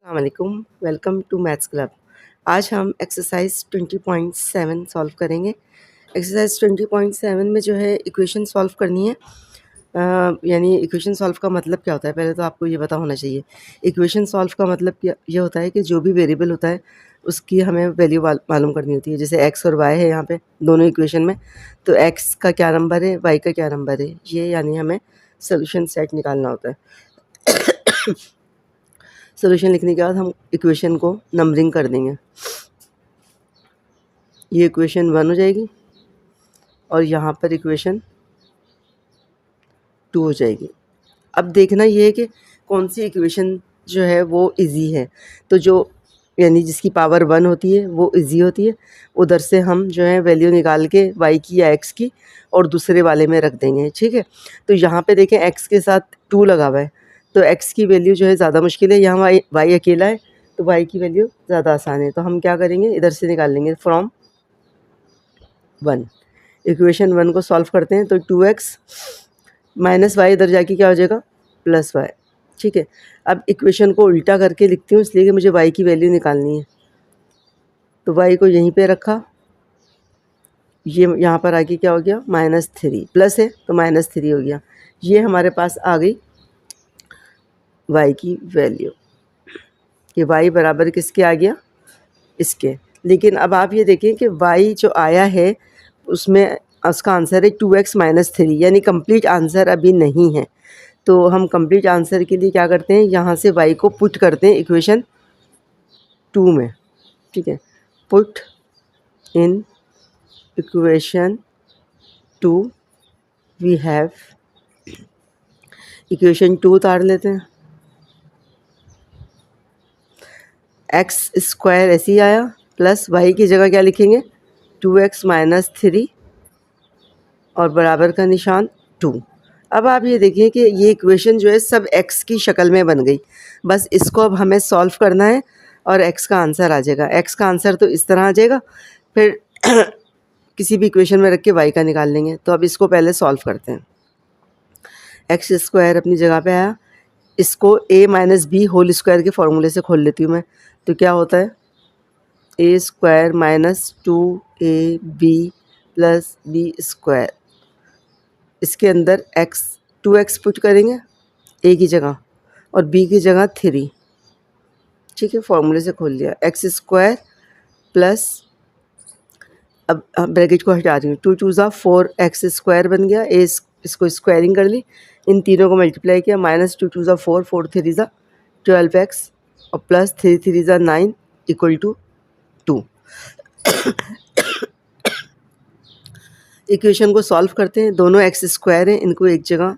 अस्सलामुअलैकुम, welcome to maths club. आज हम एक्सरसाइज 20.7 सॉल्व करेंगे। एक्सरसाइज 20.7 में जो है इक्वेशन सॉल्व करनी है। यानी इक्वेशन सॉल्व का मतलब क्या होता है, पहले तो आपको ये पता होना चाहिए। इक्वेशन सॉल्व का मतलब क्या ये होता है कि जो भी वेरिएबल होता है उसकी हमें वैल्यू मालूम करनी होती है। जैसे एक्स और वाई है यहाँ पे दोनों इक्वेशन में, तो एक्स का क्या नंबर है, वाई का क्या नंबर है, ये यानी हमें सोल्यूशन सेट निकालना होता है। सोल्यूशन लिखने के बाद हम इक्वेशन को नंबरिंग कर देंगे। ये इक्वेशन 1 हो जाएगी और यहाँ पर इक्वेशन 2 हो जाएगी। अब देखना ये है कि कौन सी इक्वेशन जो है वो इजी है। तो जो यानी जिसकी पावर 1 होती है वो इजी होती है, उधर से हम जो है वैल्यू निकाल के y की या x की और दूसरे वाले में रख देंगे। ठीक है, तो यहाँ पे देखें x के साथ 2 लगा हुआ है, तो x की वैल्यू जो है ज़्यादा मुश्किल है। यहाँ y अकेला है तो y की वैल्यू ज़्यादा आसान है। तो हम क्या करेंगे, इधर से निकाल लेंगे फ्रॉम 1। इक्वेशन 1 को सॉल्व करते हैं तो 2x माइनस वाई इधर जाके क्या हो जाएगा, प्लस वाई। ठीक है, अब इक्वेशन को उल्टा करके लिखती हूँ इसलिए कि मुझे y की वैल्यू निकालनी है। तो y को यहीं पे रखा, ये यहाँ पर आके क्या हो गया, -3, प्लस है तो -3 हो गया। ये हमारे पास आ गई y की वैल्यू। ये y बराबर किसके आ गया, इसके। लेकिन अब आप ये देखें कि y जो आया है उसमें उसका आंसर है 2x - 3, यानी कंप्लीट आंसर अभी नहीं है। तो हम कंप्लीट आंसर के लिए क्या करते हैं, यहाँ से y को पुट करते हैं इक्वेशन 2 में। ठीक है, put in equation 2 we have, equation 2 उतार लेते हैं। एक्स स्क्वायर ऐसे ही आया, प्लस वाई की जगह क्या लिखेंगे, 2x - 3 और बराबर का निशान 2। अब आप ये देखिए कि ये इक्वेशन जो है सब x की शक्ल में बन गई। बस इसको अब हमें सॉल्व करना है और x का आंसर आ जाएगा। x का आंसर तो इस तरह आ जाएगा, फिर किसी भी इक्वेशन में रख के y का निकाल लेंगे। तो अब इसको पहले सॉल्व करते हैं। एक्स स्क्वायर अपनी जगह पे आया, इसको a - b होल स्क्वायर के फॉर्मूले से खोल लेती हूँ मैं। तो क्या होता है, a square - 2ab plus b square. इसके अंदर x 2x पुट करेंगे a की जगह और b की जगह 3। ठीक है, फॉर्मूले से खोल लिया। एक्स स्क्वायर प्लस, अब ब्रैकेट को हटा रही हूँ, 2 2 ज़ा 4x स्क्वायर बन गया। इसको स्क्वायरिंग कर ली, इन तीनों को मल्टीप्लाई किया, -2 2 ज़ा 4, 4 3 ज़ा 12x और प्लस 3 3 ज़ा 9 इक्वल टू 2। इक्वेशन को सॉल्व करते हैं। दोनों एक्स स्क्वायर हैं, इनको एक जगह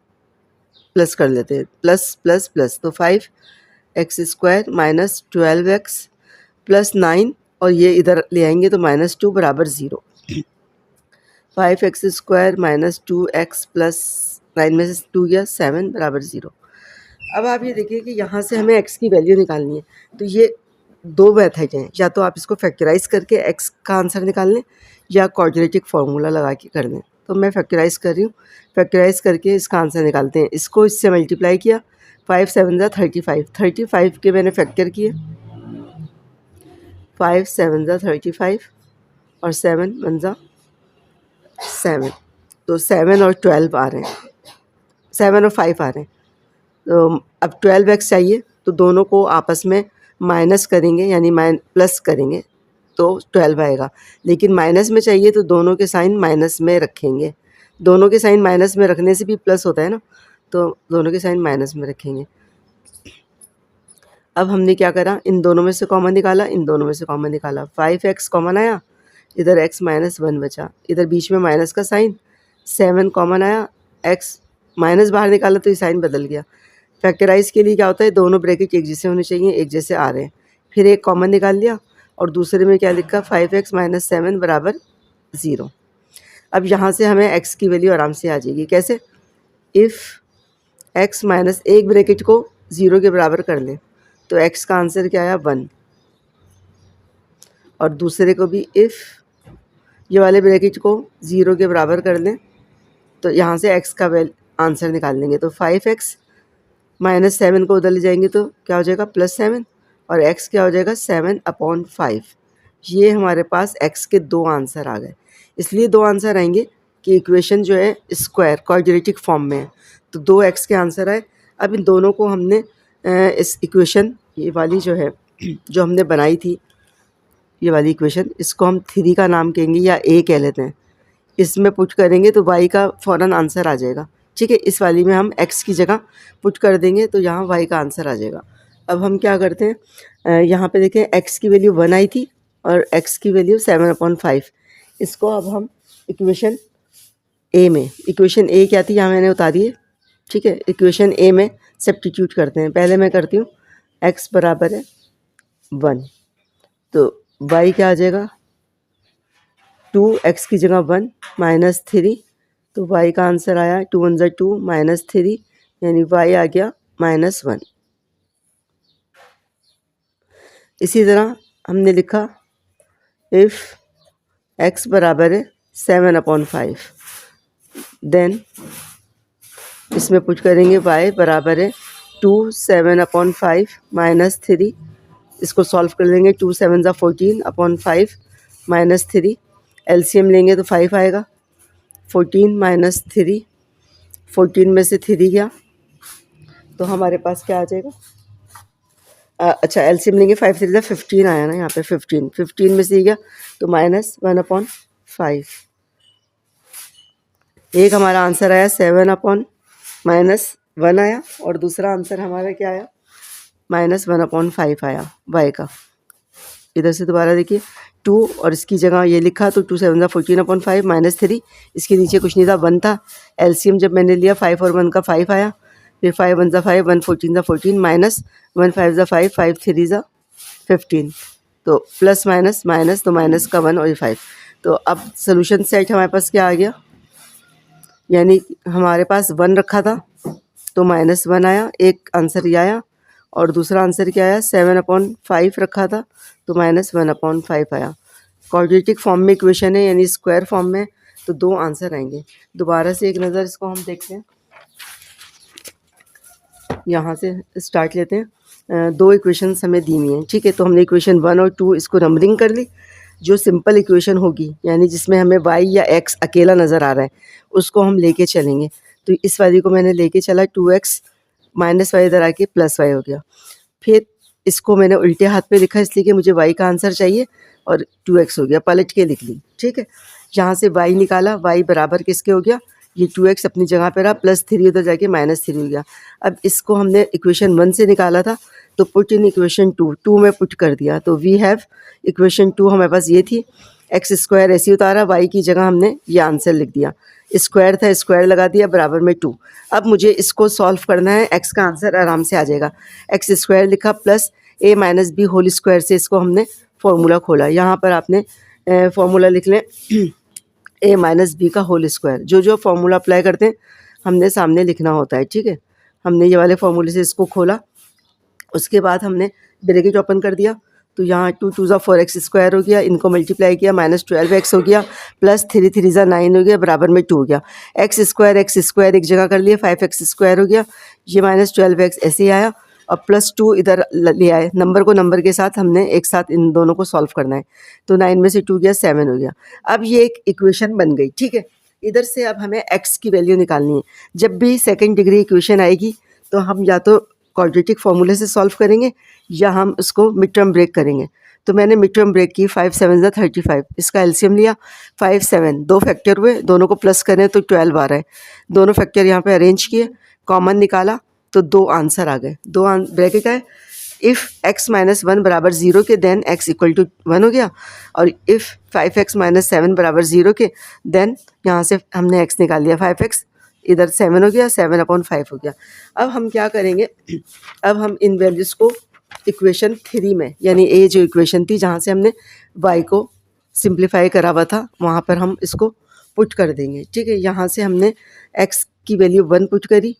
प्लस कर लेते हैं, प्लस प्लस प्लस। तो 5x स्क्वायर -12x प्लस 9 और ये इधर ले आएंगे तो -2 बराबर 0। 5x स्क्वायर -2x प्लस 9 में से 2 गया 7 बराबर 0। अब आप ये देखिए कि यहाँ से हमें x की वैल्यू निकालनी है। तो ये दो मेथड हैं, या तो आप इसको फैक्टराइज करके x का आंसर निकाल लें या क्वाड्रेटिक फार्मूला लगा के कर लें। तो मैं फैक्टराइज कर रही हूँ, फैक्टराइज करके इसका आंसर निकालते हैं। इसको इससे मल्टीप्लाई किया, 5 7 ज़ा 35, 35 के मैंने फैक्टर किए, 5 7 ज़ा 35 और 7 1 ज़ा 7। तो 7 और 12 आ रहे हैं, 7 और 5 आ रहे हैं। तो अब 12x चाहिए, तो दोनों को आपस में माइनस करेंगे, यानी प्लस करेंगे तो 12 आएगा। लेकिन माइनस में चाहिए तो दोनों के साइन माइनस में रखेंगे। दोनों के साइन माइनस में रखने से भी प्लस होता है ना, तो दोनों के साइन माइनस में रखेंगे। अब हमने क्या करा, इन दोनों में से कॉमन निकाला, इन दोनों में से कॉमन निकाला। 5x कॉमन आया, इधर x - 1 बचा, इधर बीच में माइनस का साइन। 7 कॉमन आया, x माइनस बाहर निकाला तो ये साइन बदल गया। फैक्टराइज के लिए क्या होता है, दोनों ब्रैकेट एक जैसे होने चाहिए, एक जैसे आ रहे हैं। फिर एक कॉमन निकाल लिया और दूसरे में क्या लिखा, 5x - 7 बराबर 0। अब यहाँ से हमें x की वैल्यू आराम से आ जाएगी। कैसे, इफ़ x माइनस, एक ब्रैकेट को 0 के बराबर कर लें तो x का आंसर क्या आया, 1। और दूसरे को भी इफ़ ये वाले ब्रैकेट को 0 के बराबर कर लें तो यहाँ से x का आंसर निकाल लेंगे। तो 5x - 7 को उधर ले जाएंगे तो क्या हो जाएगा, +7 और x क्या हो जाएगा 7/5। ये हमारे पास x के 2 आंसर आ गए। इसलिए 2 आंसर आएंगे कि इक्वेशन जो है स्क्वायर क्वाड्रेटिक फॉर्म में है, तो 2x के आंसर आए। अब इन दोनों को हमने इस इक्वेशन ये वाली जो है जो हमने बनाई थी, ये वाली इक्वेशन, इसको हम 3 का नाम कहेंगे या a कह लेते हैं। इसमें पुट करेंगे तो y का फ़ौरन आंसर आ जाएगा। ठीक है, इस वाली में हम x की जगह पुट कर देंगे तो यहाँ y का आंसर आ जाएगा। अब हम क्या करते हैं, यहाँ पे देखें x की वैल्यू 1 आई थी और x की वैल्यू 7/5। इसको अब हम इक्वेशन a क्या थी यहाँ मैंने उतारी है। ठीक है, इक्वेशन a में सब्स्टिट्यूट करते हैं। पहले मैं करती हूँ x बराबर है 1, तो y क्या आ जाएगा 2, x की जगह 1 -3, तो y का आंसर आया 2 1 ज़ा 2 -3, यानी y आ गया -1। इसी तरह हमने लिखा इफ़ x बराबर है 7/5, देन इसमें पुट करेंगे y बराबर है 2 7/5 -3, इसको सॉल्व कर लेंगे। 2 7 ज़ा 14/5 -3, एलसीएम लेंगे तो 5 आएगा। 14 - 3, 14 में से 3 गया तो हमारे पास क्या आ जाएगा, अच्छा एलसीएम लेंगे, 5 3 ज़ा 15 आया ना यहाँ पे, 15 में से गया तो -1/5। एक हमारा आंसर आया 7/-1 आया और दूसरा आंसर हमारा क्या आया -1/5 आया y का। इधर से दोबारा देखिए 2 और इसकी जगह ये लिखा तो 2 7 ज़ा 14/5 -3, इसके नीचे कुछ नहीं था 1 था। एलसीएम जब मैंने लिया 5 और 1 का 5 आया, फिर 5 1 ज़ा 5 1 14 ज़ा 14 -1 5 ज़ा 5 5 3 ज़ा 15, तो प्लस माइनस माइनस तो माइनस का 1 और 5। तो अब सोल्यूशन सेट हमारे पास क्या आ गया, यानी हमारे पास 1 रखा था तो -1 आया, एक आंसर ये आया, और दूसरा आंसर क्या आया 7/5 रखा था तो -1/5 आया। क्वाड्रेटिक फॉर्म में इक्वेशन है यानी स्क्वायर फॉर्म में, तो 2 आंसर आएंगे। दोबारा से एक नज़र इसको हम देखते हैं, यहाँ से स्टार्ट लेते हैं। 2 इक्वेशंस हमें दी हुई हैं। ठीक है, तो हमने इक्वेशन 1 और 2 इसको नंबरिंग कर ली। जो सिंपल इक्वेशन होगी यानी जिसमें हमें y या x अकेला नज़र आ रहा है उसको हम लेके चलेंगे। तो इस वाली को मैंने लेके चला, 2x -y इधर आके +y हो गया। फिर इसको मैंने उल्टे हाथ पे लिखा इसलिए कि मुझे y का आंसर चाहिए और 2x हो गया, पलट के लिख ली। ठीक है, यहाँ से y निकाला, y बराबर किसके हो गया, ये 2x अपनी जगह पे रहा, +3 उधर जाके -3 हो गया। अब इसको हमने इक्वेशन 1 से निकाला था तो पुट इन इक्वेशन 2 में पुट कर दिया, तो वी हैव इक्वेशन 2 हमारे पास ये थी। x² ऐसे उतारा, y की जगह हमने ये आंसर लिख दिया, स्क्वायर था स्क्वायर लगा दिया बराबर में 2। अब मुझे इसको सॉल्व करना है, x का आंसर आराम से आ जाएगा। x² लिखा plus a - b whole square से इसको हमने फॉर्मूला खोला। यहाँ पर आपने फॉर्मूला लिख लें a - b का होल स्क्वायर। जो फॉर्मूला अप्लाई करते हैं हमने सामने लिखना होता है। ठीक है, हमने ये वाले फॉर्मूले से इसको खोला, उसके बाद हमने ब्रैकेट ओपन कर दिया तो यहाँ 2 2 ज़ा 4x² हो गया, इनको मल्टीप्लाई किया -12x हो गया, +3 3 ज़ा 9 हो गया, बराबर में 2 हो गया। x² एक जगह कर लिया, 5x² हो गया, ये -12x ऐसे ही आया और +2 इधर ले आए। नंबर को नंबर के साथ हमने एक साथ इन दोनों को सॉल्व करना है, तो 9 में से 2 गया 7 हो गया। अब ये एक इक्वेशन बन गई। ठीक है, इधर से अब हमें x की वैल्यू निकालनी है। जब भी सेकेंड डिग्री इक्वेशन आएगी तो हम या तो क्वाड्रेटिक फॉर्मूले से सॉल्व करेंगे या हम उसको मिड टर्म ब्रेक करेंगे। तो मैंने मिड टर्म ब्रेक की, 5 7 ज़ा 35, इसका एलसीएम लिया 5 7, 2 फैक्टर हुए, दोनों को प्लस करें तो 12 आ रहा है। दोनों फैक्टर यहाँ पे अरेंज किए, कॉमन निकाला तो 2 आंसर आ गए। 2 ब्रैकेट आए, इफ़ x - 1 बराबर 0 के देन x = 1 हो गया, और इफ़ 5x - 7 बराबर 0 के देन यहाँ से हमने x निकाल लिया, 5x इधर 7 हो गया, 7/5 हो गया। अब हम क्या करेंगे, अब हम इन वैल्यूज़ को इक्वेशन 3 में, यानी ए जो इक्वेशन थी जहाँ से हमने y को सिंप्लीफाई करा हुआ था वहाँ पर हम इसको पुट कर देंगे। ठीक है, यहाँ से हमने x की वैल्यू 1 पुट करी,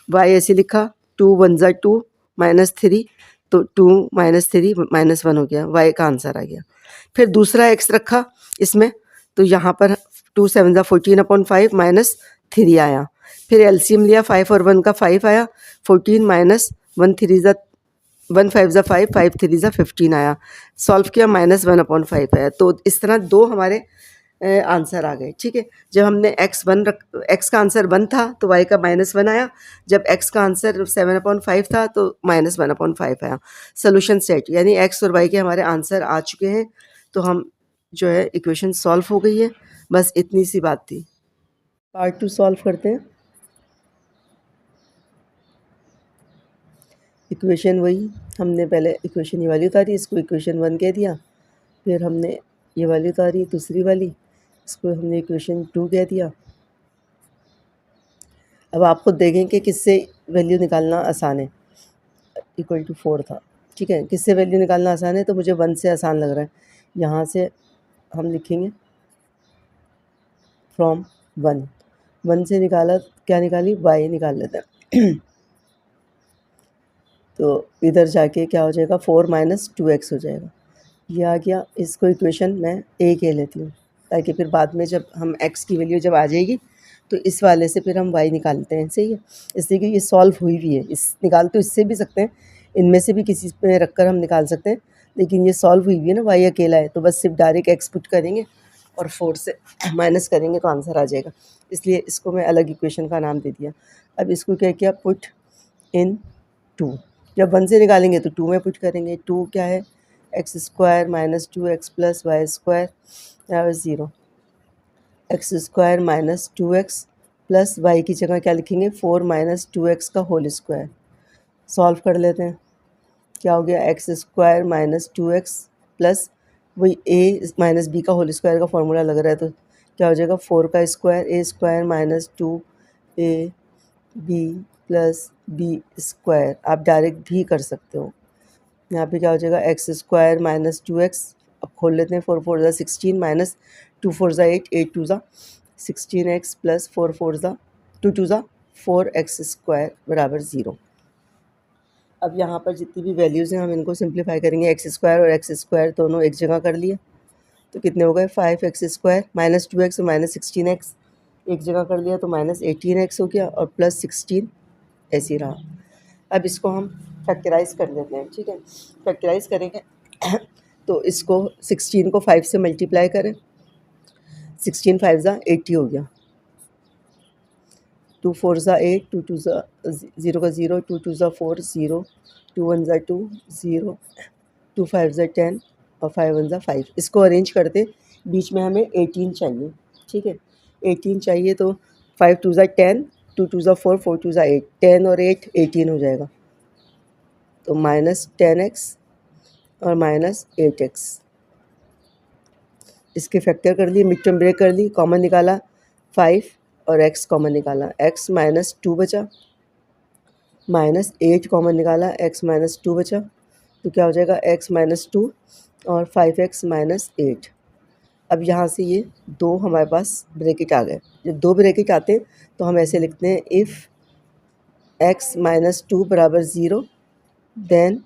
y ऐसे लिखा 2 1 ज़ा 2 -3, तो 2 -3 -1 हो गया, y का आंसर आ गया। फिर दूसरा x रखा इसमें, तो यहाँ पर 2 7 ज़ा 14/5 -3 आया। फिर एलसीएम लिया, 5 और 1 का 5 आया, 14 - 1 3 ज़ा 1 5 ज़ा 5, 5 3 ज़ा 15 आया। सॉल्व किया, -1/5 आया। तो इस तरह दो हमारे आंसर आ गए, ठीक है। जब हमने एक्स का आंसर 1 था तो वाई का -1 आया। जब एक्स का आंसर 7/5 था तो -1/5 आया। सोल्यूशन सेट, यानी एक्स और वाई के हमारे आंसर आ चुके हैं। तो हम जो है इक्वेशन सॉल्व हो गई है। बस इतनी सी बात थी। पार्ट 2 सॉल्व करते हैं। इक्वेशन वही, हमने पहले इक्वेशन ये वाली उतारी, इसको इक्वेशन 1 कह दिया। फिर हमने ये वाली उतारी दूसरी वाली, इसको हमने इक्वेशन 2 कह दिया। अब आप खुद देखें कि किससे वैल्यू निकालना आसान है। = 4 था, ठीक है। किससे वैल्यू निकालना आसान है? तो मुझे 1 से आसान लग रहा है। यहाँ से हम लिखेंगे फ्रॉम 1 से निकाला, क्या निकाली? y निकाल लेते हैं। तो इधर जाके क्या हो जाएगा? 4 - 2x हो जाएगा। ये आ गया। इसको इक्वेशन मैं ए कह लेती हूँ, ताकि फिर बाद में जब हम x की वैल्यू जब आ जाएगी तो इस वाले से फिर हम y निकालते हैं, सही है। इसलिए कि ये सॉल्व हुई भी है। इस निकाल तो इससे भी सकते हैं, इनमें से भी किसी पे रख कर हम निकाल सकते हैं, लेकिन ये सॉल्व हुई भी है ना, y अकेला है। तो बस सिर्फ डायरेक्ट x पुट करेंगे और 4 से माइनस करेंगे तो आंसर आ जाएगा। इसलिए इसको मैं अलग इक्वेशन का नाम दे दिया। अब इसको क्या किया? Put in 2। जब 1 से निकालेंगे तो 2 में पुट करेंगे। 2 क्या है? x² - 2x + y² बराबर 0। x² - 2x प्लस y की जगह क्या लिखेंगे? 4 - 2x का होल स्क्वायर। सॉल्व कर लेते हैं। क्या हो गया? x² - 2x प्लस वही a माइनस b का होल स्क्वायर का फॉर्मूला लग रहा है, तो क्या हो जाएगा? 4 का square, a² - 2ab plus b²। आप डायरेक्ट भी कर सकते हो। यहाँ पे क्या हो जाएगा? x² - 2x, अब खोल लेते हैं। 4 4 ज़ा 16 माइनस 2 4 ज़ा 8, 8 2 ज़ा 16x प्लस 4 4 ज़ा 2 2 ज़ा 4x² बराबर 0। अब यहाँ पर जितनी भी वैल्यूज़ हैं हम इनको सिंप्लीफाई करेंगे। x² और x² दोनों एक जगह कर लिए तो कितने हो गए? 5x² - 2x और -16x एक जगह कर लिया तो -18x हो गया, और प्लस 16 ऐसे ही रहा। अब इसको हम फैक्टराइज़ कर लेते हैं, ठीक है। फैक्टराइज़ करेंगे तो इसको 16 को 5 से मल्टीप्लाई करें। 16 5 ज़ा 80 हो गया। 2 4 ज़ा 8, 2 2 ज़ा 0 का 0, 2 2 ज़ा 4 0, 2 1 ज़ा 2 0, 2 5 ज़ा 10 और 5 1 ज़ा 5। इसको अरेंज करते बीच में हमें 18 चाहिए, ठीक है। 18 चाहिए तो 5 2 ज़ा 10, 2 2 ज़ा 4, 4 2 ज़ा 8, 10 और 8 18 हो जाएगा। तो -10x और -8x, इसके फैक्टर कर लिए, मिड टर्म ब्रेक कर ली, कॉमन निकाला 5 और x कॉमन निकाला, x -2 बचा, -8 कॉमन निकाला, x -2 बचा, तो क्या हो जाएगा? x -2 और 5x -8। अब यहाँ से ये दो हमारे पास ब्रैकेट आ गए। जब दो ब्रैकेट आते हैं तो हम ऐसे लिखते हैं, इफ़ x -2 बराबर 0 देन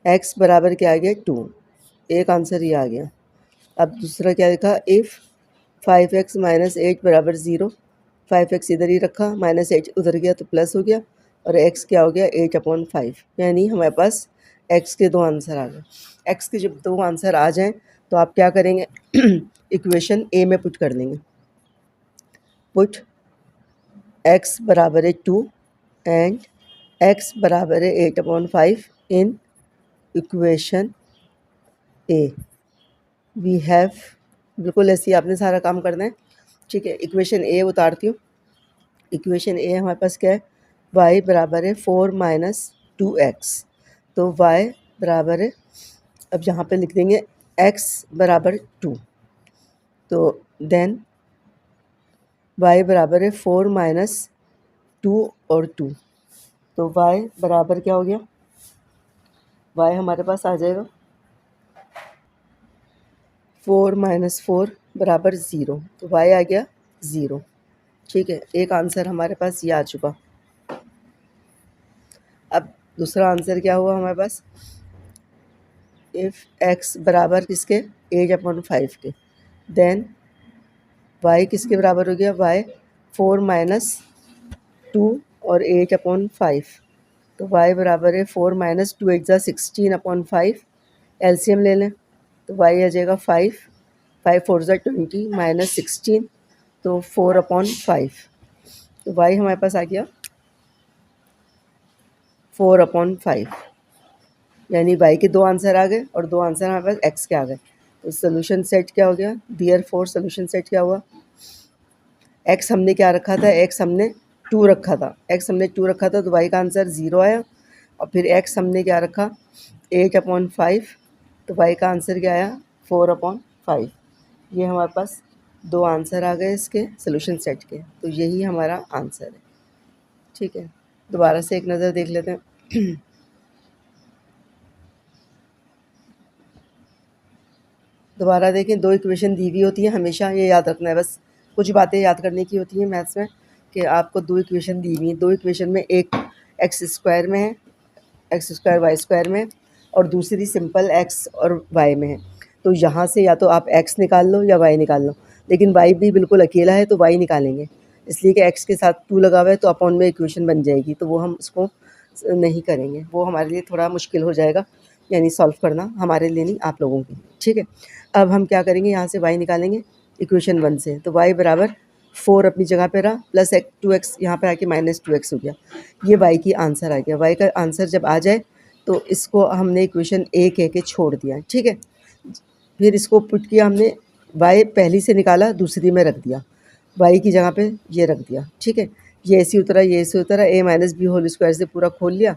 x बराबर क्या आ गया? 2। एक आंसर ये आ गया। अब दूसरा क्या लिखा? इफ़ 5x - 8 बराबर 0, 5x इधर ही रखा, -8 उधर गया तो प्लस हो गया, और x क्या हो गया? 8/5। यानी हमारे पास x के दो आंसर आ गए। x के जब दो आंसर आ जाएं तो आप क्या करेंगे? इक्वेशन ए में पुट कर लेंगे। पुट x बराबर है 2 एंड x बराबर है 8/5 in equation A. We have, बिल्कुल ऐसे ही आपने सारा काम करना है, ठीक है। इक्वेशन ए उतारती हूँ। इक्वेशन ए हमारे पास क्या है? y बराबर है 4 - 2x। तो y बराबर है, अब यहाँ पे लिख देंगे x बराबर 2, तो देन y बराबर है 4 - 2 और 2, तो y बराबर क्या हो गया? y हमारे पास आ जाएगा 4 - 4 बराबर 0, तो y आ गया 0, ठीक है। एक आंसर हमारे पास ये आ चुका। अब दूसरा आंसर क्या हुआ हमारे पास? इफ़ x बराबर किसके? 8/5 के, देन y किसके बराबर हो गया? y 4 - 2 और 8/5, तो y बराबर है 4 माइनस 2 8 16/5। एलसीएम ले लें तो y आ जाएगा 5, 5 4 20 माइनस 16 तो 4/5। तो y हमारे पास आ गया 4/5, यानी y के दो आंसर आ गए और दो आंसर हमारे पास x के आ गए। तो सोल्यूशन सेट क्या हो गया, डियर फोर सोल्यूशन सेट क्या हुआ, x हमने क्या रखा था, x हमने 2 रखा था, x हमने 2 रखा था तो y का आंसर 0 आया। और फिर x हमने क्या रखा 8/5 तो y का आंसर क्या आया 4/5। ये हमारे पास दो आंसर आ गए इसके सोल्यूशन सेट के, तो यही हमारा आंसर है। ठीक है, दोबारा से एक नज़र देख लेते हैं। दोबारा देखें, दो इक्वेशन दी हुई होती है, हमेशा ये याद रखना है, बस कुछ बातें याद करने की होती हैं मैथ्स में कि आपको दो इक्वेशन दी हुई हैं, दो इक्वेशन में एक एक्स स्क्वायर में है, एक्स स्क्वायर वाई स्क्वायर में, और दूसरी सिंपल एक्स और वाई में है। तो यहाँ से या तो आप एक्स निकाल लो या वाई निकाल लो, लेकिन वाई भी बिल्कुल अकेला है तो वाई निकालेंगे, इसलिए कि एक्स के साथ 2 लगा हुआ है तो अपॉन में इक्वेशन बन जाएगी, तो वो हम उसको नहीं करेंगे, वो हमारे लिए थोड़ा मुश्किल हो जाएगा, यानी सॉल्व करना हमारे लिए नहीं, आप लोगों की। ठीक है, अब हम क्या करेंगे, यहाँ से y निकालेंगे इक्वेशन 1 से, तो y बराबर 4 अपनी जगह पे रहा, प्लस 2x यहाँ पे आके माइनस 2x हो गया। ये y की आंसर आ गया। y का आंसर जब आ जाए तो इसको हमने इक्वेशन a कह के छोड़ दिया। ठीक है, फिर इसको पुट किया हमने, y पहली से निकाला दूसरी में रख दिया, y की जगह पे ये रख दिया। ठीक है, ये ऐसे उतरा, ये ऐसे उतरा, a minus B whole square से पूरा खोल लिया।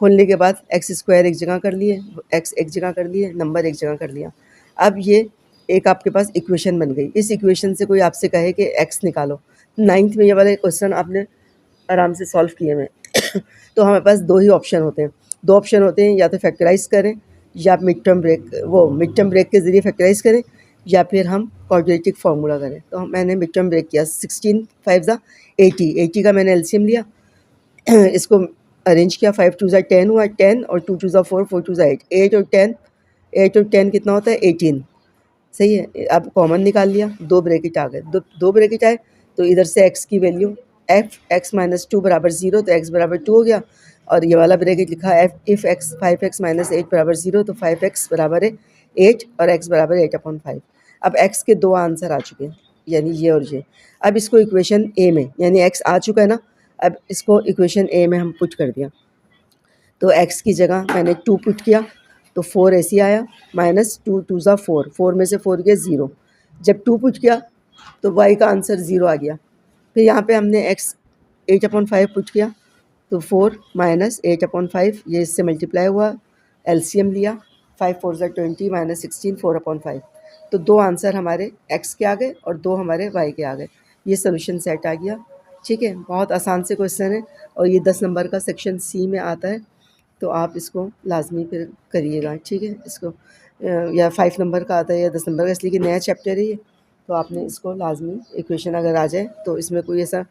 खोलने के बाद एक्स स्क्वायर एक जगह कर लिए, एक्स एक जगह कर लिए, नंबर एक जगह कर लिया। अब ये एक आपके पास इक्वेशन बन गई। इस इक्वेशन से कोई आपसे कहे कि एक्स निकालो, 9th में ये वाले क्वेश्चन आपने आराम से सॉल्व किए में तो हमारे पास दो ही ऑप्शन होते हैं, दो ऑप्शन होते हैं, या तो फैक्टराइज करें या मिड टर्म ब्रेक के ज़रिए फैक्टराइज करें, या फिर हम क्वाड्रेटिक फार्मूला करें। तो मैंने मिड टर्म ब्रेक किया, 16 5 80, 80 का मैंने एलसीएम लिया, इसको अरेंज किया, 5 2 10 हुआ, 10 और 2 2 4 4 2 8, 8 और 10 कितना होता है 18। सही है, अब कॉमन निकाल लिया, दो ब्रैकेट आ गए, दो ब्रैकेट आए तो इधर से एक्स की वैल्यू x माइनस 2 बराबर 0, तो x बराबर 2 हो गया। और ये वाला ब्रैकेट लिखा है इफ़ x 5x माइनस 8 बराबर 0, तो 5x बराबर है 8 और x बराबर 8/5। अब x के दो आंसर आ चुके हैं, यानी ये और ये। अब इसको इक्वेशन ए में, यानी x आ चुका है ना, अब इसको इक्वेशन ए में हम पुट कर दिया, तो x की जगह मैंने 2 पुट किया तो 4 ऐसे आया, माइनस 2 2 4, 4 में से 4 गया 0। जब 2 पुट किया तो y का आंसर 0 आ गया। फिर यहाँ पे हमने x 8/5 पुट किया तो 4 माइनस 8/5, ये इससे मल्टीप्लाई हुआ, एलसीएम लिया, 5 4 20 माइनस 16 4/5। तो दो आंसर हमारे x के आ गए और दो हमारे y के आ गए। ये सोल्यूशन सेट आ गया। ठीक है, बहुत आसान से क्वेश्चन है और ये 10 नंबर का सेक्शन सी में आता है, तो आप इसको लाजमी फिर करिएगा। ठीक है, इसको या 5 नंबर का आता है या 10 नंबर का, इसलिए कि नया चैप्टर है ये, तो आपने इसको लाजमी इक्वेशन अगर आ जाए तो इसमें कोई ऐसा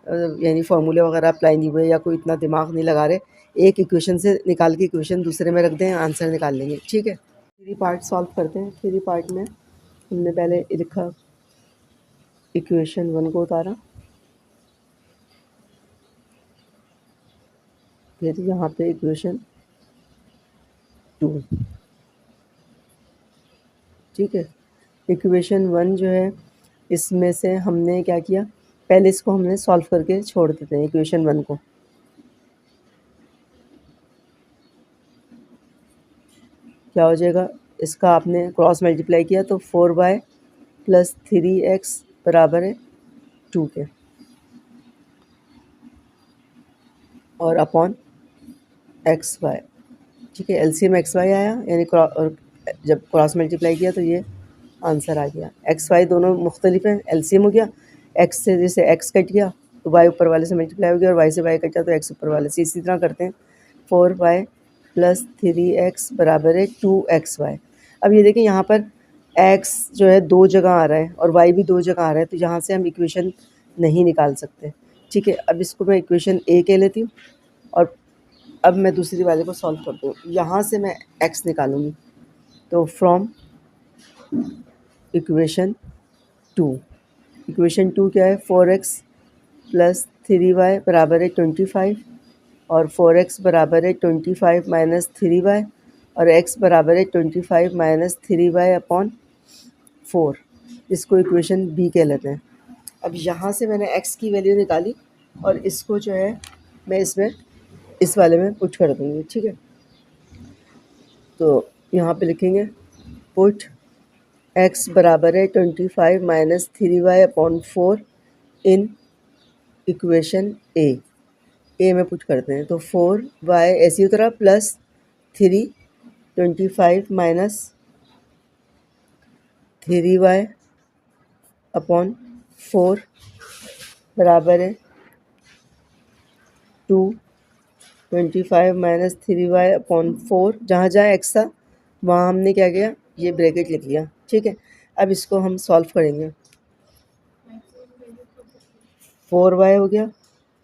यानी फार्मूले वगैरह अप्लाई नहीं हुए या कोई इतना दिमाग नहीं लगा रहे, एक इक्वेशन से निकाल के इक्वेशन दूसरे में रख दें, आंसर निकाल लेंगे। ठीक है, थ्री पार्ट सॉल्व करते हैं। थ्री पार्ट में हमने पहले लिखा इक्वेशन 1 को उतारा, फिर यहाँ पे इक्वेशन 2। ठीक है, इक्वेशन 1 जो है इसमें से हमने क्या किया, पहले इसको हमने सॉल्व करके छोड़ देते हैं इक्वेशन 1 को। क्या हो जाएगा, इसका आपने क्रॉस मल्टीप्लाई किया तो 4y प्लस 3x बराबर है 2 के, और अपॉन xy। ठीक है, एलसीएम xy आया, यानी और जब क्रॉस मल्टीप्लाई किया तो ये आंसर आ गया। xy दोनों मुख्तलिफ हैं, एलसीएम हो गया, x से जैसे x कट गया तो y ऊपर वाले से मल्टीप्लाई हो गया, और y से y कटा तो x ऊपर वाले से, इसी तरह करते हैं। 4y प्लस 3x बराबर है 2xy। अब ये देखें यहाँ पर x जो है दो जगह आ रहा है और y भी दो जगह आ रहा है, तो यहाँ से हम इक्वेशन नहीं निकाल सकते। ठीक है, अब इसको मैं इक्वेशन ए कह लेती हूँ और अब मैं दूसरी वाले को सॉल्व करती हूँ। यहाँ से मैं x निकालूंगी, तो फ्रॉम इक्वेशन 2, इक्वेशन 2 क्या है, 4x प्लस 3y बराबर है 25, और 4x बराबर है 25 माइनस 3y और x बराबर है 25 माइनस 3y अपॉन 4, इसको इक्वेशन बी कह लेते हैं। अब यहाँ से मैंने x की वैल्यू निकाली और इसको जो है मैं इसमें इस वाले में पुट कर दूँगी, ठीक है। तो यहाँ पे लिखेंगे पुट x बराबर है 25 माइनस 3y अपॉन 4 इन इक्वेशन ए में पुट करते हैं। तो 4y ऐसी उतरा प्लस 3 25 माइनस 3y अपॉन 4 बराबर है 2 25 माइनस 3y अपॉन 4, जहाँ जहाँ एक्स था वहाँ हमने क्या किया, ये ब्रैकेट लिख लिया, ठीक है। अब इसको हम सॉल्व करेंगे। 4y हो गया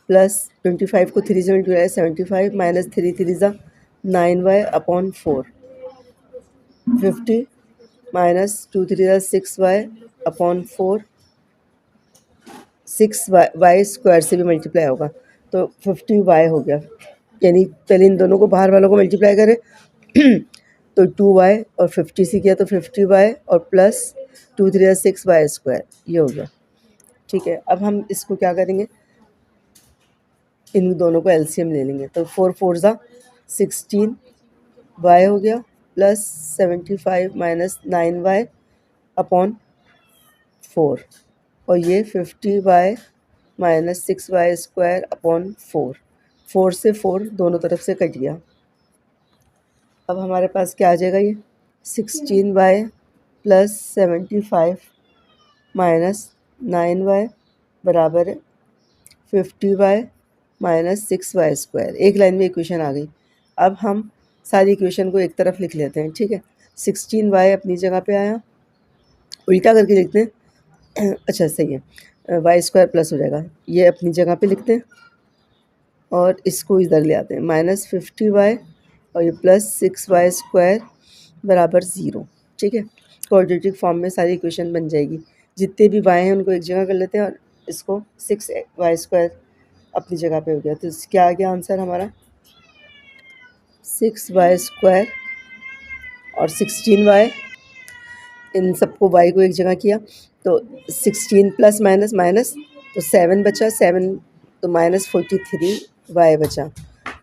प्लस 25 को 3 से मल्टीप्लाई 75 माइनस 3 3 ज़ा 9y अपॉन 4, 50 माइनस 2 3 ज़ा 6y अपॉन 4, 6y स्क्वायर से भी मल्टीप्लाई होगा तो 50y हो गया। यानी पहले इन दोनों को बाहर वालों को मल्टीप्लाई करें तो 2y और 50 से किया तो 50y और प्लस 2 3 ज़ा 6y स्क्वायर, ये हो गया, ठीक है। अब हम इसको क्या करेंगे, इन दोनों को एलसीएम ले लेंगे। तो 4 4 ज़ा 16 y हो गया प्लस 75 माइनस 9y अपॉन 4 और ये 50y minus 6y square upon 4, 4 से 4 दोनों तरफ से कट गया। अब हमारे पास क्या आ जाएगा, ये 16y प्लस 75 माइनस 9y बराबर है 50y माइनस 6y स्क्वायर। एक लाइन में इक्वेशन आ गई। अब हम सारी इक्वेशन को एक तरफ लिख लेते हैं, ठीक है। 16y अपनी जगह पे आया, उल्टा करके लिखते हैं अच्छा सही है, वाई स्क्वायर प्लस हो जाएगा, ये अपनी जगह पे लिखते हैं और इसको इधर ले आते हैं माइनस 50y और ये प्लस 6y स्क्वायर बराबर 0, ठीक है। क्वाड्रेटिक फॉर्म में सारी इक्वेशन बन जाएगी। जितने भी y हैं उनको एक जगह कर लेते हैं और इसको 6y स्क्वायर अपनी जगह पे हो गया। तो क्या आ गया आंसर हमारा, 6y स्क्वायर और 16y, इन सबको y को एक जगह किया तो 16 प्लस माइनस माइनस तो 7 बचा, 7 तो माइनस 43y बचा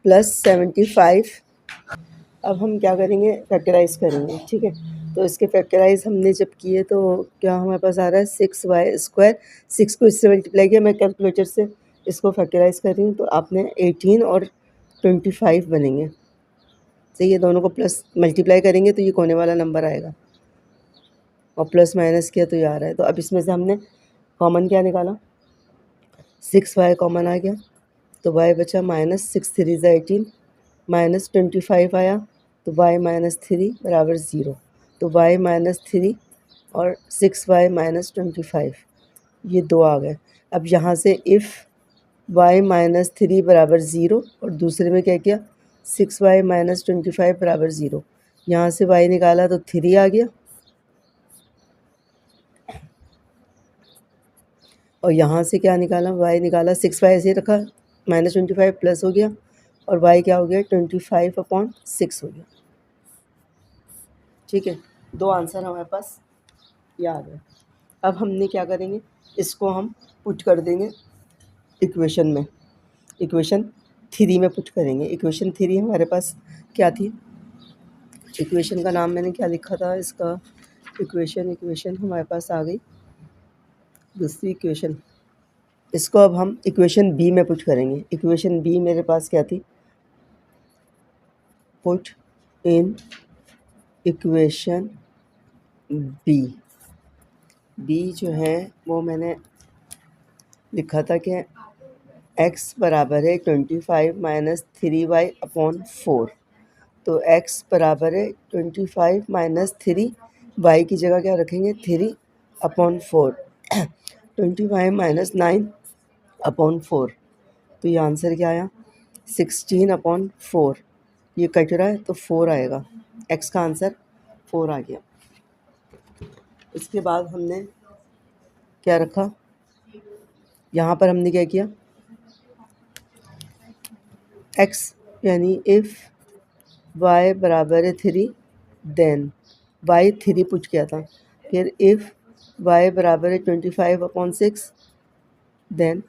प्लस 75। अब हम क्या करेंगे, फैक्टराइज करेंगे, ठीक है। तो इसके फैक्टराइज हमने जब किए तो क्या हमारे पास आ रहा है 6y स्क्वायर, 6 को इससे मल्टीप्लाई किया, मैं कैलकुलेटर से इसको फैक्टराइज कर रही हूँ तो आपने 18 और 25 बनेंगे, सही है। दोनों को प्लस मल्टीप्लाई करेंगे तो ये कोने वाला नंबर आएगा और प्लस माइनस किया तो ये आ रहा है। तो अब इसमें से हमने कॉमन क्या निकाला, 6y कॉमन आ गया तो y बचा माइनस 6 3 ज़ा 18 माइनस 25 आया तो y माइनस 3 बराबर 0, तो y माइनस 3 और 6y माइनस 25, ये दो आ गए। अब यहाँ से इफ़ y माइनस 3 बराबर 0 और दूसरे में क्या किया 6y माइनस 25 बराबर 0, यहाँ से y निकाला तो 3 आ गया और यहाँ से क्या निकाला, y निकाला 6y ऐसे रखा माइनस 25 प्लस हो गया और y क्या हो गया 25 अपॉन 6 हो गया, ठीक है। दो आंसर हमारे पास ये आ गए। अब हमने क्या करेंगे, इसको हम पुट कर देंगे इक्वेशन में, इक्वेशन 3 में पुट करेंगे। इक्वेशन 3 हमारे पास क्या थी, इक्वेशन का नाम मैंने क्या लिखा था इसका, इक्वेशन हमारे पास आ गई दूसरी इक्वेशन। इसको अब हम इक्वेशन बी में पुट करेंगे। इक्वेशन बी मेरे पास क्या थी, पुट इन इक्वेशन बी जो है वो मैंने लिखा था कि x बराबर है 25 माइनस 3y अपॉन 4, तो x बराबर है 25 माइनस 3, y की जगह क्या रखेंगे 3 अपॉन 4 25 माइनस 9 अपॉन 4, तो ये आंसर क्या आया 16 अपॉन 4, ये कट रहा है तो 4 आएगा, x का आंसर 4 आ गया। इसके बाद हमने क्या रखा, यहाँ पर हमने क्या किया एक्स यानी इफ़ y बराबर है 3 देन y 3 पुट किया था, फिर इफ़ y बराबर है 25/6 देन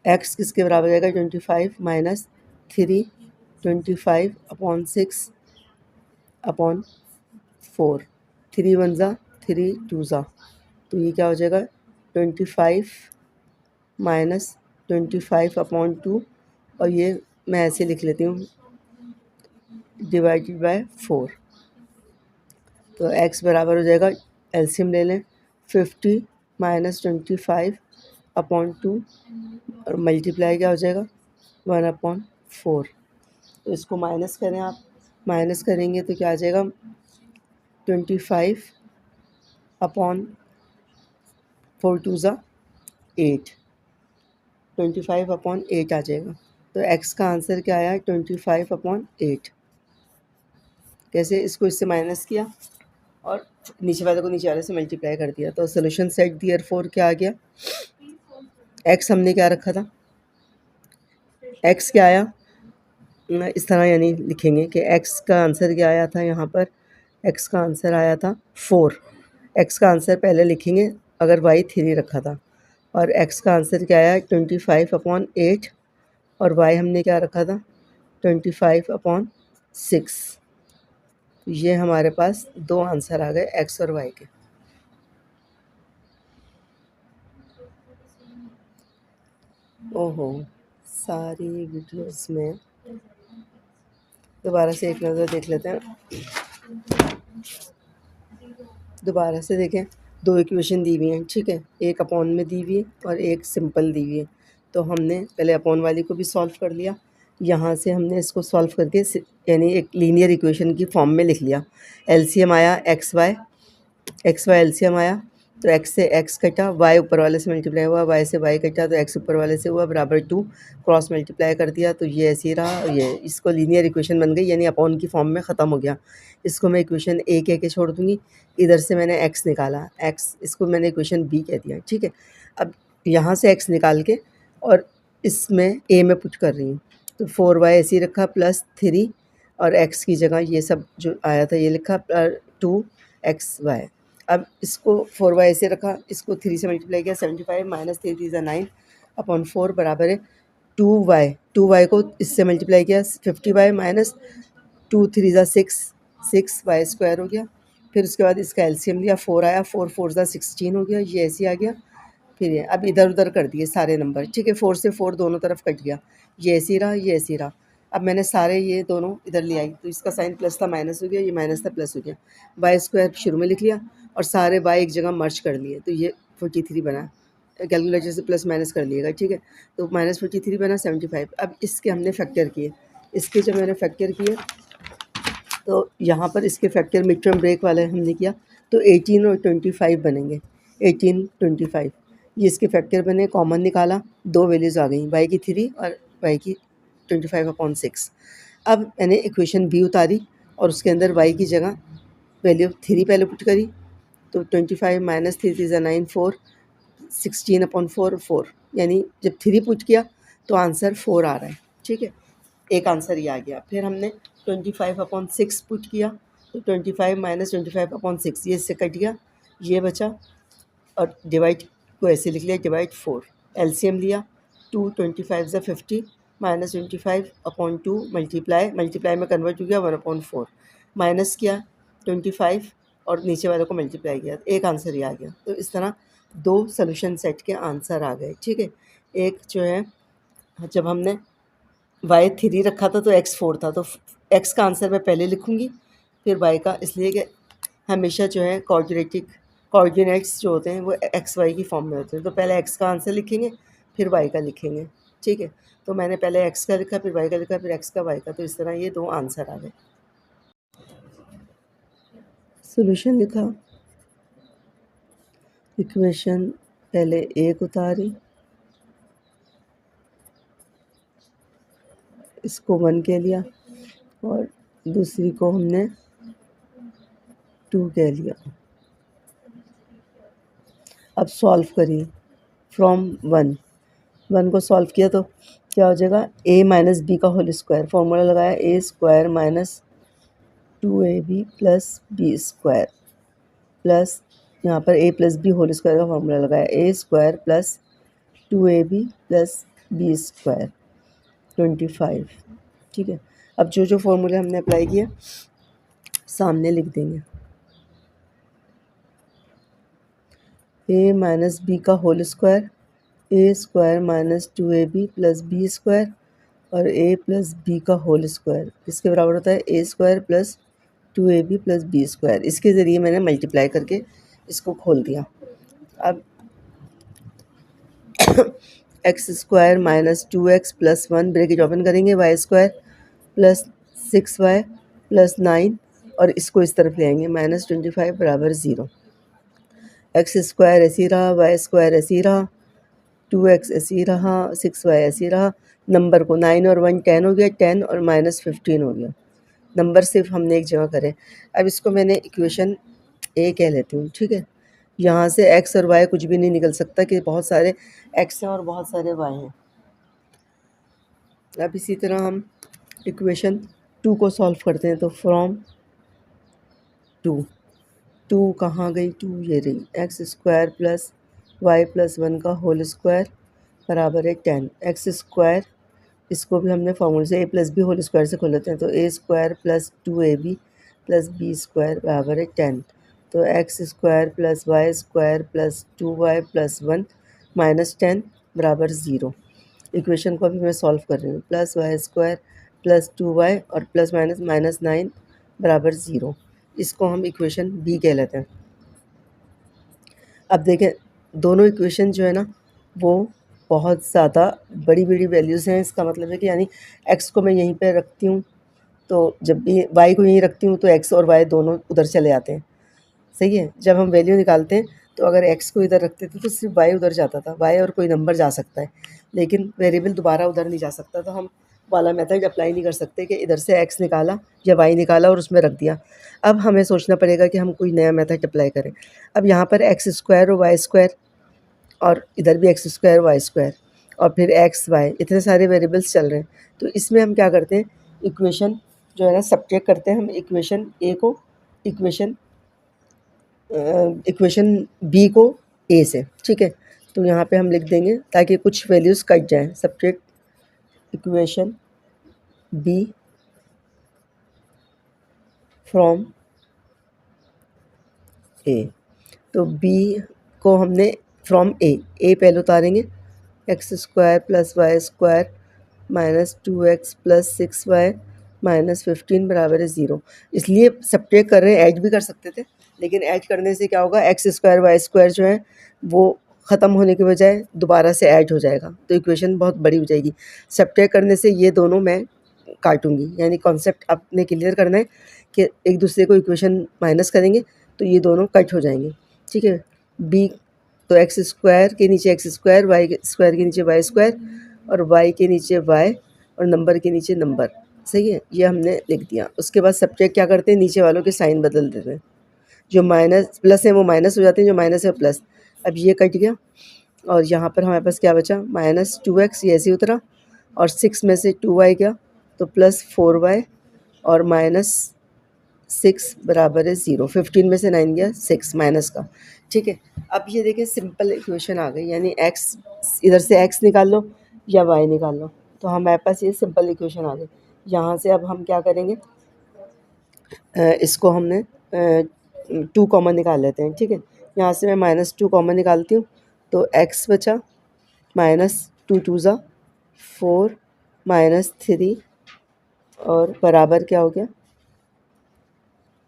x किसके बराबर जाएगा 25 माइनस 3 25/6/4 3 1 ज़ा 3 2 ज़ा, तो ये क्या हो जाएगा 25 माइनस 25/2 और ये मैं ऐसे लिख लेती हूँ डिवाइडेड बाय 4। तो x बराबर हो जाएगा, एलसीएम ले लें 50 माइनस 25/2 और मल्टीप्लाई क्या हो जाएगा 1/4। तो इसको माइनस करें आप, माइनस करेंगे तो क्या आ जाएगा 25/4 2 ज़ा 8 25/8 आ जाएगा। तो x का आंसर क्या आया 25/8। कैसे, इसको इससे माइनस किया और नीचे वाले को नीचे वाले से मल्टीप्लाई कर दिया, तो सोल्यूशन सेट देयरफॉर क्या आ गया, x हमने क्या रखा था, x क्या आया इस तरह यानी लिखेंगे कि x का आंसर क्या आया था, यहाँ पर x का आंसर आया था 4। x का आंसर पहले लिखेंगे अगर y 3 रखा था, और x का आंसर क्या आया 25/8 और y हमने क्या रखा था 25/6। ये हमारे पास दो आंसर आ गए x और y के। ओहो, सारी वीडियोस में दोबारा से एक नज़र देख लेते हैं। दोबारा से देखें, दो इक्वेशन दी हुई हैं, ठीक है, एक अपॉन में दी हुई है और एक सिंपल दी हुई है। तो हमने पहले अपॉन वाली को भी सॉल्व कर लिया, यहाँ से हमने इसको सॉल्व करके यानी एक लीनियर इक्वेशन की फॉर्म में लिख लिया। एलसीएम आया एक्स वाई एलसीएम आया, तो x से x कटा, y ऊपर वाले से मल्टीप्लाई हुआ, y से y कटा तो x ऊपर वाले से हुआ बराबर 2, क्रॉस मल्टीप्लाई कर दिया तो ये ऐसे ही रहा, ये इसको लीनियर इक्वेशन बन गई, यानी अपॉन की फॉर्म में ख़त्म हो गया। इसको मैं इक्वेशन a कह के छोड़ दूँगी, इधर से मैंने x निकाला, x इसको मैंने इक्वेशन b कह दिया, ठीक है। अब यहाँ से x निकाल के और इसमें a में पुट कर रही हूँ, तो 4y ऐसे ही रखा प्लस 3 और x की जगह ये सब जो आया था ये लिखा 2xy। अब इसको 4y ऐसे रखा, इसको 3 से मल्टीप्लाई किया 75 माइनस 3 3 9/4 बराबर है 2y। 2y को इससे मल्टीप्लाई किया 50y माइनस 2 3 6 y स्क्वायर हो गया। फिर उसके बाद इसका एलसीएम लिया, 4 आया, 4 4 16 हो गया, ये ऐसे आ गया। फिर ये अब इधर उधर कर दिए सारे नंबर, ठीक है, 4 से 4 दोनों तरफ कट गया, ये ऐसे ही रहा, ये ऐसे ही रहा। अब मैंने सारे ये दोनों इधर ले आई, तो इसका साइन प्लस था माइनस हो गया, ये माइनस था प्लस हो गया। वाई स्क्वायर शुरू में लिख लिया और सारे वाई एक जगह मर्ज कर लिए, तो ये 43 बना। कैलकुलेटर से प्लस माइनस कर लिएगा, ठीक है, तो माइनस 43 बना 75। अब इसके हमने फैक्टर किए, इसके जब मैंने फैक्टर किए तो यहाँ पर इसके फैक्टर मिड टर्म ब्रेक वाले हमने किया, तो 18 और 25 बनेंगे, 18 25 ये इसके फैक्टर बने, कॉमन निकाला, दो वैल्यूज़ आ गई, y की 3 और y की 25/6। अब मैंने इक्वेशन b उतारी और उसके अंदर y की जगह वैल्यू 3 पहले पुट करी, तो 25 माइनस 3 3 9 4 16/4 4, यानी जब 3 पुट किया तो आंसर 4 आ रहा है, ठीक है, एक आंसर ये आ गया। फिर हमने 25/6 पुट किया, तो 25 माइनस 25/6 ये इससे कट गया, ये बचा, और डिवाइड को ऐसे लिख लिया डिवाइड 4। एलसीएम लिया 2 25 50 माइनस 25/2 मल्टीप्लाई में कन्वर्ट हो गया 1/4, माइनस किया 25 और नीचे वाले को मल्टीप्लाई किया, एक आंसर ये आ गया। तो इस तरह दो सोल्यूशन सेट के आंसर आ गए, ठीक है। एक जो है जब हमने y 3 रखा था तो x 4 था, तो x का आंसर मैं पहले लिखूँगी फिर y का, इसलिए कि हमेशा जो है कोऑर्डिनेट्स जो होते हैं वो एक्स वाई की फॉर्म में होते हैं, तो पहले x का आंसर लिखेंगे फिर y का लिखेंगे, ठीक है। तो मैंने पहले x का लिखा, फिर y का लिखा, फिर x का y का, तो इस तरह ये दो आंसर आ गए। सॉल्यूशन लिखा, इक्वेशन पहले एक उतारी, इसको 1 कह लिया और दूसरी को हमने 2 कह लिया। अब सॉल्व करिए फ्रॉम 1 को सॉल्व किया तो क्या हो जाएगा, a माइनस बी का होल स्क्वायर, फॉर्मूला लगाया a square minus 2ab plus B square plus यहाँ पर a plus B whole square का फॉर्मूला लगाया a square plus 2ab plus B square 25। ठीक है, अब जो जो फॉर्मूले हमने अप्लाई किया सामने लिख देंगे। a माइनस बी का whole square, a square minus 2ab plus B square और a प्लस बी का होल स्क्वायर किसके बराबर होता है, a square plus 2ab plus B square. इसके ज़रिए मैंने मल्टीप्लाई करके इसको खोल दिया। अब X square minus 2x plus 1 bracket open करेंगे, Y square plus 6y plus 9 और इसको इस तरफ ले आएंगे माइनस 25 बराबर 0। एक्स स्क्वायर ऐसे ही रहा, वाई स्क्वायर ऐसे ही रहा, 2x ऐसे ही रहा, 6y ऐसे ही रहा। नंबर को 9 और 1 10 हो गया, 10 और माइनस 15 हो गया। नंबर सिर्फ हमने एक जगह करे। अब इसको मैंने इक्वेशन ए कह लेती हूँ। ठीक है, यहाँ से x और y कुछ भी नहीं निकल सकता कि बहुत सारे x हैं और बहुत सारे y हैं। अब इसी तरह हम इक्वेशन 2 को सॉल्व करते हैं। तो फ्रॉम 2 कहाँ गई, 2 ये रही, X square plus Y plus 1 का होल स्क्वायर बराबर है 10। एक्स स्क्वायर इसको भी हमने फॉर्मूले से a plus B whole square से खोल लेते हैं। तो a square plus 2ab plus B square बराबर है 10। तो X square plus Y square plus 2y plus 1 minus 10 बराबर 0। इक्वेशन को अभी मैं सॉल्व कर रही हूँ। Plus Y square plus 2y और प्लस माइनस माइनस 9 बराबर 0। इसको हम इक्वेशन बी कह लेते हैं। अब देखें, दोनों इक्वेशन जो है ना वो बहुत ज़्यादा बड़ी बड़ी वैल्यूज़ हैं। इसका मतलब है कि यानी x को मैं यहीं पे रखती हूँ तो जब भी y को यहीं रखती हूँ तो x और y दोनों उधर चले जाते हैं। सही है, जब हम वैल्यू निकालते हैं तो अगर x को इधर रखते थे तो सिर्फ y उधर जाता था, y और कोई नंबर जा सकता है, लेकिन वेरिएबल दोबारा उधर नहीं जा सकता। तो हम वाला मेथड अप्लाई नहीं कर सकते कि इधर से x निकाला या y निकाला और उसमें रख दिया। अब हमें सोचना पड़ेगा कि हम कोई नया मेथड अप्लाई करें। अब यहाँ पर एक्स स्क्वायर और वाई स्क्वायर और इधर भी एक्स स्क्वायर वाई स्क्वायर और फिर एक्स वाई, इतने सारे वेरिएबल्स चल रहे हैं। तो इसमें हम क्या करते हैं, इक्वेशन जो है ना सब्ट्रैक्ट करते हैं हम इक्वेशन ए को इक्वेशन बी को ए से। ठीक है, तो यहाँ पे हम लिख देंगे ताकि कुछ वैल्यूज़ कट जाएँ। Subtract equation B from A. तो बी को हमने फ्रॉम ए पहले उतारेंगे, X square plus Y square minus 2x plus 6y minus 15 बराबर है 0। इसलिए सब्ट्रैक्ट कर रहे हैं, ऐड भी कर सकते थे, लेकिन ऐड करने से क्या होगा, एक्स स्क्वायर वाई स्क्वायर जो है वो ख़त्म होने के बजाय दोबारा से ऐड हो जाएगा, तो इक्वेशन बहुत बड़ी हो जाएगी। सब्ट्रैक्ट करने से ये दोनों मैं काटूंगी, यानी कॉन्सेप्ट आपने क्लियर करना है कि एक दूसरे को इक्वेशन माइनस करेंगे तो ये दोनों कट हो जाएंगे। ठीक है, बी तो एक्स स्क्वायर के नीचे एक्स स्क्वायर, वाई स्क्वायर के नीचे वाई स्क्वायर और वाई के नीचे वाई और नंबर के नीचे नंबर। सही है, ये हमने लिख दिया। उसके बाद सब्ट्रैक्ट क्या करते हैं, नीचे वालों के साइन बदल देते हैं। जो माइनस प्लस है वो माइनस हो जाते हैं, जो माइनस है प्लस। अब ये कट गया और यहाँ पर हमारे पास क्या बचा, माइनस 2x, ये ऐसे उतरा और 6 में से 2y गया तो प्लस 4y और माइनस 6 बराबर है 0। 15 में से 9 गया 6 माइनस का। ठीक है, अब ये देखिए सिंपल इक्वेशन आ गई, यानी x इधर से x निकाल लो या y निकाल लो, तो हमारे पास ये सिंपल इक्वेशन आ गई। यहाँ से अब हम क्या करेंगे, इसको हमने 2 कॉमन निकाल लेते हैं। ठीक है, यहाँ से मैं माइनस 2 कॉमन निकालती हूँ तो x बचा माइनस 2 2 ज़ा 4 माइनस 3 और बराबर क्या हो गया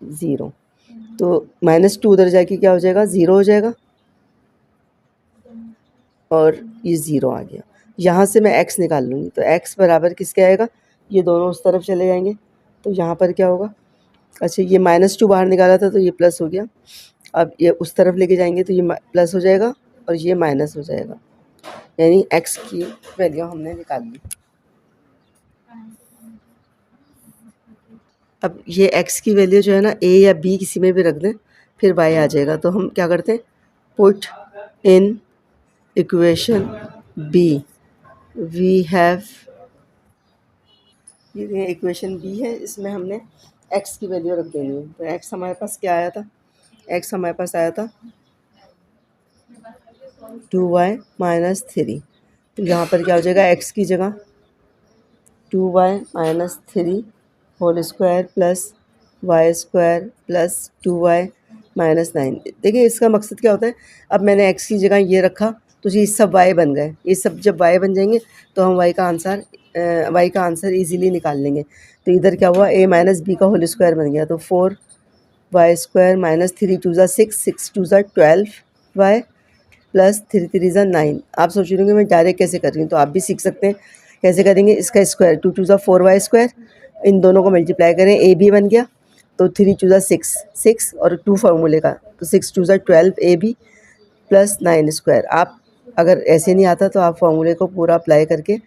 0। तो माइनस 2 उधर जाके क्या हो जाएगा, 0 हो जाएगा और ये 0 आ गया। यहाँ से मैं x निकाल लूँगी तो x बराबर किसके आएगा, ये दोनों उस तरफ चले जाएंगे तो यहाँ पर क्या होगा, अच्छा ये माइनस 2 बाहर निकाला था तो ये प्लस हो गया। अब ये उस तरफ लेके जाएंगे तो ये प्लस हो जाएगा और ये माइनस हो जाएगा, यानी x की वैल्यू हमने निकाल ली। अब ये x की वैल्यू जो है ना a या b किसी में भी रख दें फिर y आ जाएगा। तो हम क्या करते हैं, put in equation b we have ये इक्वेशन बी है, इसमें हमने एक्स की वैल्यू रख देनी है। तो एक्स हमारे पास क्या आया था, एक्स हमारे पास आया था 2y माइनस 3। तो यहाँ पर क्या हो जाएगा, एक्स की जगह 2y minus 3 whole square plus Y square plus 2y minus 9। देखिए इसका मकसद क्या होता है, अब मैंने एक्स की जगह ये रखा तो ये सब y बन गए। ये सब जब y बन जाएंगे तो हम y का आंसर इजीली निकाल लेंगे। तो इधर क्या हुआ, a माइनस बी का होल स्क्वायर बन गया। तो 4y स्क्वायर माइनस 3 2 ज़ा 6 6 2 ज़ा 12y प्लस 3 3 ज़ा 9। आप सोच रहे होंगे मैं डायरेक्ट कैसे कर रही हूँ, तो आप भी सीख सकते हैं कैसे करेंगे। इसका स्क्वायर 2 2 ज़ा 4y स्क्वायर, इन दोनों को मल्टीप्लाई करें, ए बी बन गया। तो 3 2 ज़ा 6 6 और 2 फार्मूले का, तो 6 2 ज़ा 12 ए बी प्लस 9 स्क्वायर। आप अगर ऐसे नहीं आता तो आप फार्मूले को पूरा अप्लाई करके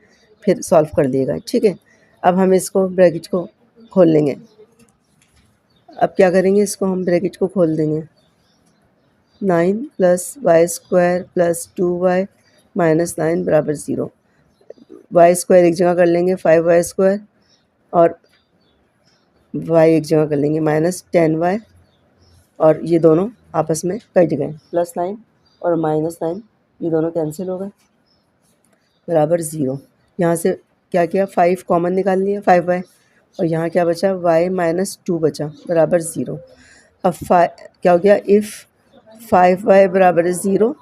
फिर सॉल्व कर दिएगा, ठीक है। अब हम इसको ब्रैकेट को खोल लेंगे। अब क्या करेंगे, इसको हम ब्रैकेट को खोल देंगे। 9 plus Y square plus 2y minus 9 बराबर 0। वाई स्क्वायर एक जगह कर लेंगे 5y स्क्वायर, और y एक जगह कर लेंगे माइनस 10y, और ये दोनों आपस में कट गए। प्लस 9 और माइनस 9 ये दोनों कैंसिल हो गए, बराबर 0। यहाँ से क्या किया, 5 कॉमन निकाल लिया 5y, और यहाँ क्या बचा, y माइनस 2 बचा, बराबर 0। अब क्या हो गया, इफ़ 5y बराबर 0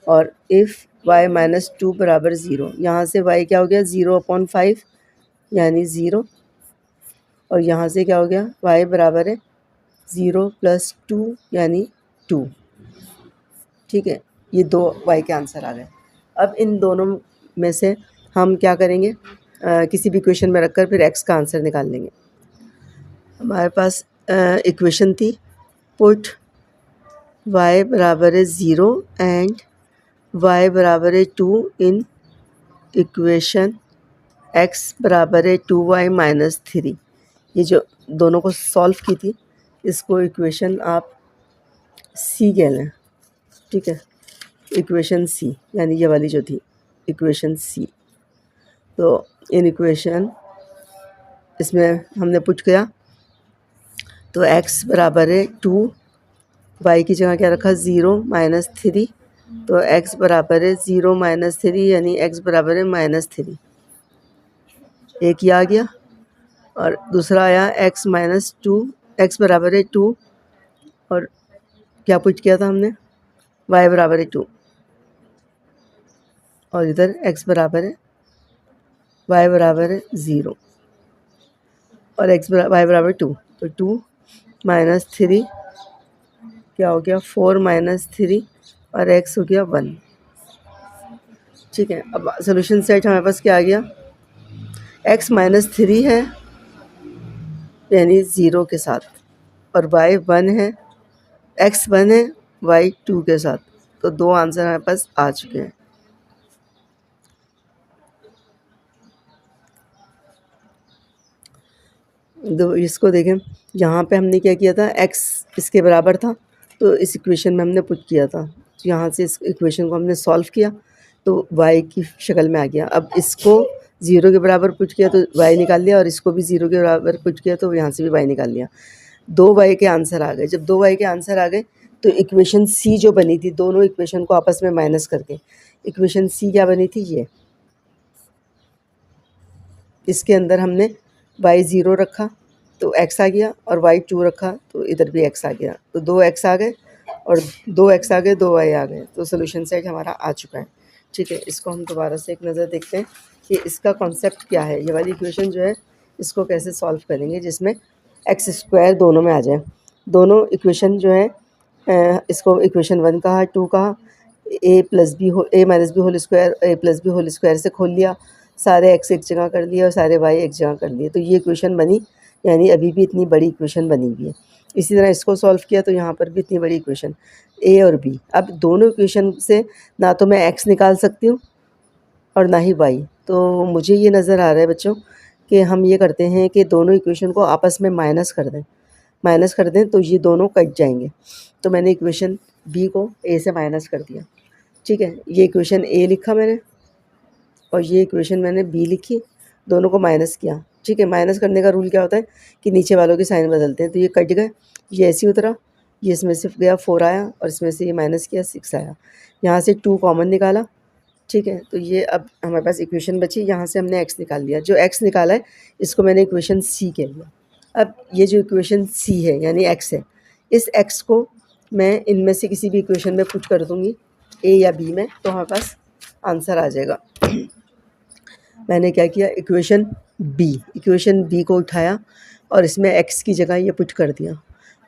और इफ़ y माइनस 2 बराबर 0। यहाँ से y क्या हो गया, 0/5 यानी 0, और यहाँ से क्या हो गया, y बराबर है 0 प्लस 2 यानी 2, ठीक है। ये दो y के आंसर आ गए। अब इन दोनों में से हम क्या करेंगे, किसी भी इक्वेशन में रखकर फिर x का आंसर निकाल लेंगे। हमारे पास इक्वेशन थी, पुट y बराबर है 0 एंड y बराबर है 2 इन इक्वेशन x बराबर है 2y माइनस 3। ये जो दोनों को सॉल्व की थी, इसको इक्वेशन आप सी कह लें, ठीक है। इक्वेशन सी यानी ये वाली जो थी इक्वेशन सी। तो इन इक्वेशन इसमें हमने पुट किया, तो x बराबर है 2, y की जगह क्या रखा, 0 माइनस 3। तो x बराबर है 0 माइनस 3 यानी x बराबर है माइनस 3। एक ये आ गया, और दूसरा आया x माइनस 2, x बराबर है 2, और क्या पुट किया था हमने, y बराबर है 2, और इधर x बराबर है y बराबर है 0 और y बराबर 2। तो 2 माइनस 3 क्या हो गया, 4 माइनस 3, और x हो गया 1, ठीक है। अब सोल्यूशन सेट हमारे पास क्या आ गया, x माइनस 3 है यानी 0 के साथ, और y 1 है, x 1 है y 2 के साथ। तो दो आंसर हमारे पास आ चुके हैं। तो इसको देखें, यहाँ पे हमने क्या किया था, x इसके बराबर था तो इस इक्वेशन में हमने पुट किया था। तो यहाँ से इस इक्वेशन को हमने सॉल्व किया तो y की शक्ल में आ गया। अब इसको 0 के बराबर पुट किया तो y निकाल लिया, और इसको भी 0 के बराबर पुट किया तो यहाँ से भी y निकाल लिया। 2y के आंसर आ गए। जब 2y के आंसर आ गए तो इक्वेशन सी जो बनी थी, दोनों इक्वेशन को आपस में माइनस करके इक्वेशन सी क्या बनी थी, ये इसके अंदर हमने y 0 रखा तो x आ गया, और y 2 रखा तो इधर भी x आ गया। तो 2x आ गए और 2x आ गए, 2y आ गए। तो सोल्यूशन सेट हमारा आ चुका है, ठीक है। इसको हम दोबारा से एक नज़र देखते हैं कि इसका कॉन्सेप्ट क्या है। ये वाली इक्वेशन जो है इसको कैसे सॉल्व करेंगे जिसमें एक्स स्क्वायर दोनों में आ जाए। दोनों इक्वेशन जो है, इसको इक्वेशन 1 कहा, 2 कहा, a minus B whole square a plus B whole square से खोल लिया, सारे x एक जगह कर लिए और सारे y एक जगह कर लिए। तो ये इक्वेशन बनी, यानी अभी भी इतनी बड़ी इक्वेशन बनी हुई है। इसी तरह इसको सॉल्व किया तो यहाँ पर भी इतनी बड़ी इक्वेशन a और b। अब दोनों इक्वेशन से ना तो मैं x निकाल सकती हूँ और ना ही y। तो मुझे ये नज़र आ रहा है बच्चों कि हम ये करते हैं कि दोनों इक्वेशन को आपस में माइनस कर दें तो ये दोनों कट जाएंगे। तो मैंने इक्वेशन b को a से माइनस कर दिया, ठीक है। ये इक्वेशन a लिखा मैंने और ये इक्वेशन मैंने b लिखी, दोनों को माइनस किया, ठीक है। माइनस करने का रूल क्या होता है कि नीचे वालों के साइन बदलते हैं। तो ये कट गए, ये ऐसे ही उतरा, ये इसमें से गया 4 आया और इसमें से ये माइनस किया 6 आया। यहाँ से 2 कॉमन निकाला, ठीक है। तो ये अब हमारे पास इक्वेशन बची, यहाँ से हमने x निकाल लिया। जो x निकाला है इसको मैंने इक्वेशन c कह लिया। अब ये जो इक्वेशन c है यानी x है, इस x को मैं इनमें से किसी भी इक्वेशन में पुट कर दूँगी, a या b में, तो हमारे पास आंसर आ जाएगा। मैंने क्या किया, इक्वेशन बी को उठाया और इसमें x की जगह ये पुट कर दिया।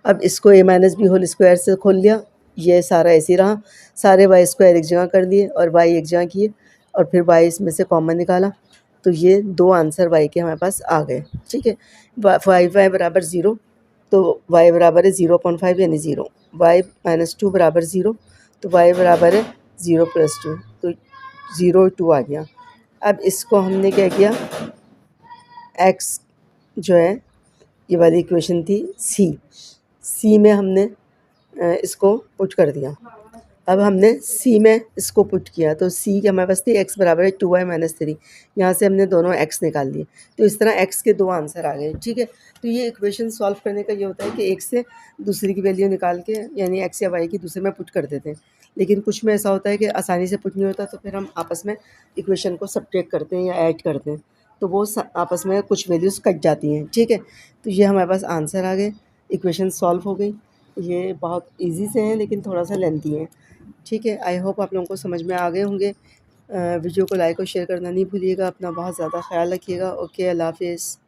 अब इसको a minus B whole square से खोल लिया, ये सारा ऐसे ही रहा, सारे वाई स्क्वायर एक जगह कर दिए और वाई एक जगह किए और फिर वाई इसमें से कॉमन निकाला। तो ये 2 आंसर वाई के हमारे पास आ गए, ठीक है। वाई बराबर 0, तो वाई बराबर है 0.5 यानी 0। वाई माइनस 2 बराबर 0, तो वाई बराबर है 0 + 2, तो 0 2 आ गया। अब इसको हमने क्या किया, x जो है ये वाली इक्वेशन थी सी में हमने इसको पुट कर दिया। अब हमने सी में इसको पुट किया तो सी के हमारे पास थी x बराबर है 2y - 3। यहाँ से हमने दोनों x निकाल लिए, तो इस तरह x के 2 आंसर आ गए, ठीक है। तो ये इक्वेशन सॉल्व करने का ये होता है कि एक से दूसरी की वैल्यू निकाल के यानी x या y की दूसरे में पुट कर देते हैं। लेकिन कुछ में ऐसा होता है कि आसानी से पुट नहीं होता, तो फिर हम आपस में इक्वेशन को सब्ट्रैक्ट करते हैं या ऐड करते हैं, तो वो आपस में कुछ वैल्यूज़ कट जाती हैं, ठीक है। तो ये हमारे पास आंसर आ गए, इक्वेशन सॉल्व हो गई। ये बहुत ईज़ी से हैं लेकिन थोड़ा सा लेंथी है, ठीक है। आई होप आप लोगों को समझ में आ गए होंगे। वीडियो को लाइक और शेयर करना नहीं भूलिएगा। अपना बहुत ज़्यादा ख्याल रखिएगा। ओके, अल्लाह हाफ़िज़।